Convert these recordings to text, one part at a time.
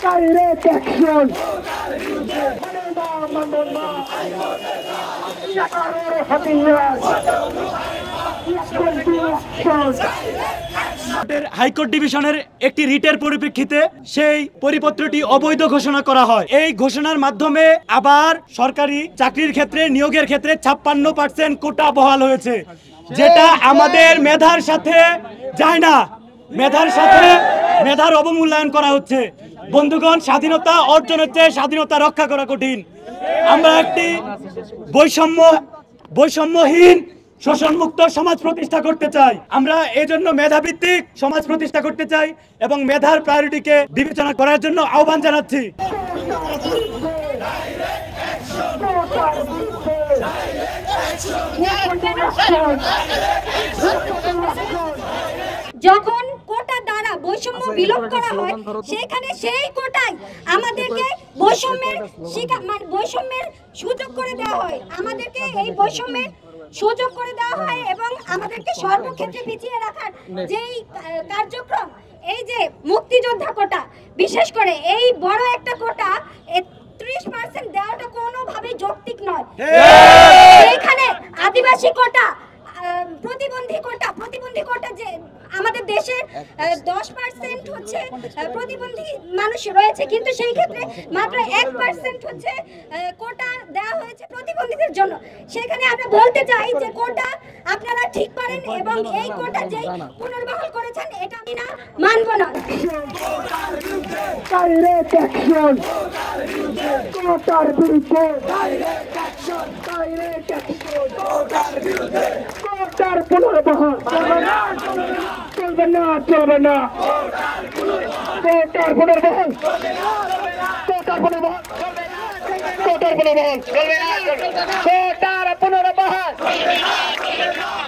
Direct action. High court ডিভিশনের একটি রিটের পরিপ্রেক্ষিতে সেই পরিপত্রটি অবৈধ ঘোষণা করা হয়। এই ঘোষণার মাধ্যমে আবার সরকারি চাকরির ক্ষেত্রে নিয়োগের ক্ষেত্রে 56% কোটা বহাল হয়েছে, যেটা আমাদের মেধার সাথে যায় না। মেধার সাথে মেধার অবমূল্যায়ন করা হচ্ছে। বন্ধুগণ, স্বাধীনতা অর্জনের চেয়ে স্বাধীনতা রক্ষা করা কঠিন। আমরা একটি বৈষম্যহীন শোষণমুক্ত সমাজ প্রতিষ্ঠা করতে চাই। আমরা এজন্য মেধাভিত্তিক সমাজ প্রতিষ্ঠা করতে চাই এবং মেধার প্রায়োরিটিকে বিবেচনা করার জন্য আহ্বান জানাচ্ছি। যখন কোটা দ্বারা বৈষম্য বিলোপ করা হয়, সেখানে সেই কোটায় আমাদেরকে বৈষম্যের সুযোগ করে দেওয়া হয়। আমাদেরকে এই বৈষম্যের সুযোগ করে দেওয়া হয় এবং আমাদেরকে সর্বক্ষেত্রে পিছিয়ে রাখার যেই কার্যক্রম, এই যে মুক্তিযোদ্ধা কোটা, বিশেষ করে এই বড় একটা কোটা 30% দেওয়াটা কোনোভাবেই যৌক্তিক নয়। এখানে আদিবাসী কোটা, প্রতিবন্ধী কোটা যে আমাদের দেশের 10% হচ্ছে প্রতিবন্ধী মানুষ রয়েছে, কিন্তু সেই ক্ষেত্রে মাত্র 1% হচ্ছে কোটা দেওয়া হয়েছে প্রতিবন্ধীদের জন্য। সেখানে আমরা বলতে চাই যে কোটা আপনারা ঠিক করেন এবং এই কোটা যেই পুনর্বহাল করেছেন এটা আমি না মানব না। Direct action. কোটার বিরুদ্ধে direct action. Direct action. কোটার বিরুদ্ধে কোটার পুনর্বহাল চলবে না, চলবে না। কোটার পুনর্বহাল, কোটার পুনর্বহাল, কোটার পুনর্বহাল চলবে না, কোটার পুনর্বহাল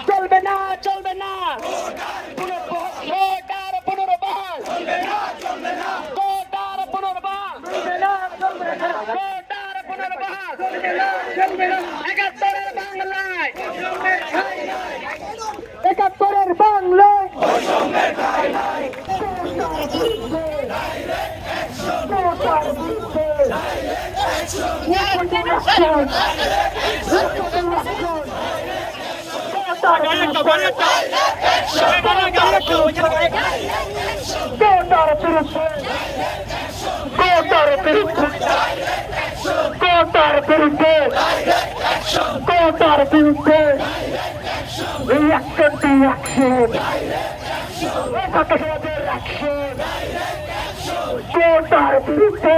চলবে না, চলবে না। কোটার পুনর্বহাল, কোটার পুনর্বহাল, কোটার পুনর্বহাল 71-এর বাংলায়, 71-এর বাংলায় কোটার বিরুদ্ধে reaction to action, কত সমাজের action, কোটার বিরুদ্ধে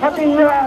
হাতিয়ার